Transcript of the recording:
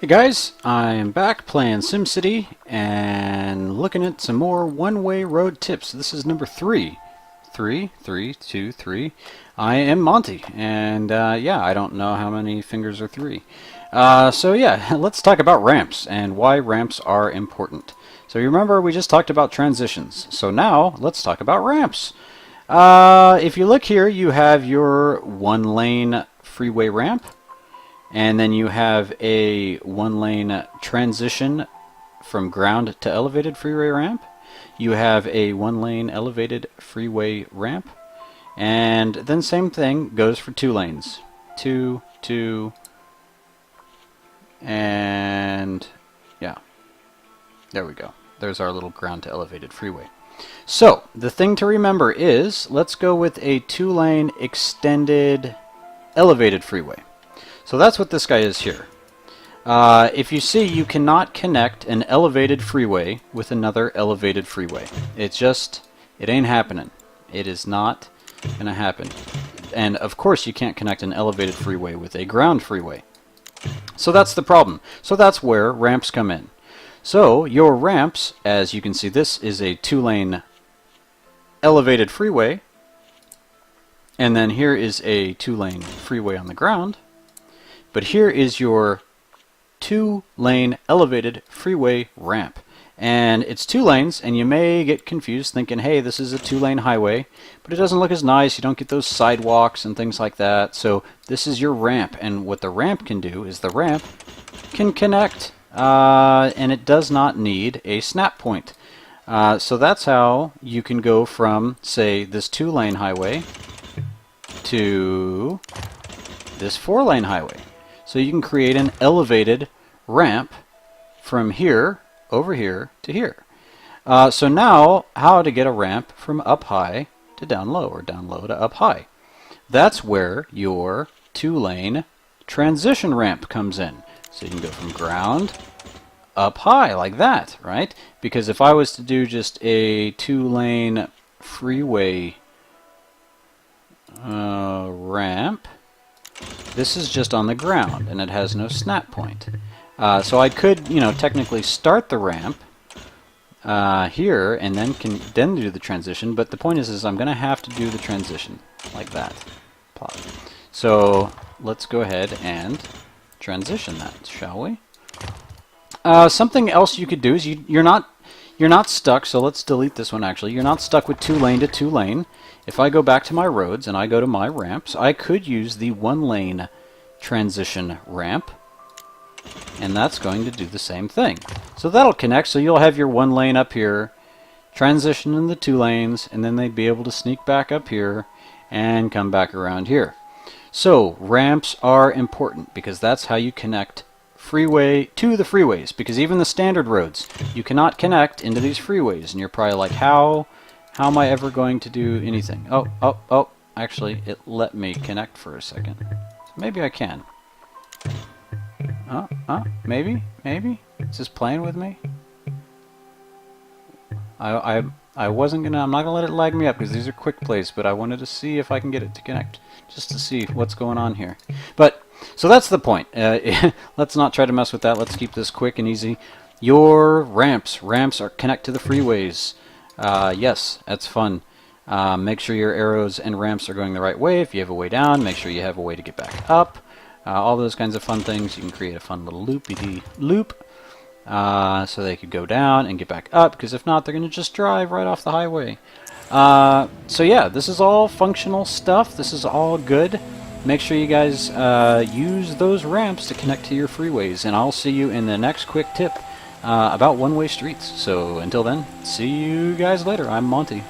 Hey guys, I'm back playing SimCity and looking at some more one-way road tips. This is number 3. 3, 3, 2, 3. I am Monty, and yeah, I don't know how many fingers are 3. So yeah, let's talk about ramps and why ramps are important. So you remember we just talked about transitions. So now let's talk about ramps. If you look here, you have your one-lane freeway ramp. And then you have a one-lane transition from ground to elevated freeway ramp. You have a one-lane elevated freeway ramp. And then same thing goes for 2 lanes. 2, 2, and yeah. There we go. There's our little ground to elevated freeway. So, the thing to remember is, let's go with a 2-lane extended elevated freeway. So that's what this guy is here. If you see, you cannot connect an elevated freeway with another elevated freeway. It ain't happening. It is not going to happen. And of course you can't connect an elevated freeway with a ground freeway. So that's the problem. So that's where ramps come in. So your ramps, as you can see, this is a 2-lane elevated freeway. And then here is a 2-lane freeway on the ground. But here is your 2-lane elevated freeway ramp. And it's 2 lanes, and you may get confused thinking, hey, this is a 2-lane highway, but it doesn't look as nice. You don't get those sidewalks and things like that. So this is your ramp, and what the ramp can do is the ramp can connect, and it does not need a snap point. So that's how you can go from, say, this 2-lane highway to this 4-lane highway. So you can create an elevated ramp from here, over here, to here. So now, how to get a ramp from up high to down low, or down low to up high. That's where your 2-lane transition ramp comes in. So you can go from ground up high, like that, right? Because if I was to do just a 2-lane freeway ramp, this is just on the ground, and it has no snap point. So I could, technically start the ramp here, and then do the transition. But the point is I'm going to have to do the transition like that. Plop. So let's go ahead and transition that, shall we? Something else you could do is you're not stuck. So let's delete this one. Actually, you're not stuck with 2-lane to 2-lane. If I go back to my roads and I go to my ramps, I could use the 1-lane transition ramp, and that's going to do the same thing. So that'll connect, so you'll have your 1 lane up here, transition in the 2 lanes, and then they'd be able to sneak back up here and come back around here. So ramps are important because that's how you connect freeway to the freeways, because even the standard roads, you cannot connect into these freeways, and you're probably like, how am I ever going to do anything? Oh, actually, it let me connect for a second. So maybe I can. Maybe? It's just playing with me? I wasn't gonna, I'm not gonna let it lag me up because these are quick plays, but I wanted to see if I can get it to connect, just to see what's going on here. But, so that's the point. Let's not try to mess with that. Let's keep this quick and easy. Your ramps are connect to the freeways. Yes, that's fun. Make sure your arrows and ramps are going the right way. If you have a way down, make sure you have a way to get back up. All those kinds of fun things. You can create a fun little loop so they could go down and get back up, because if not, they're going to just drive right off the highway. So yeah, this is all functional stuff. This is all good. Make sure you guys use those ramps to connect to your freeways, and I'll see you in the next quick tip about one-way streets. So until then, see you guys later. I'm Monty.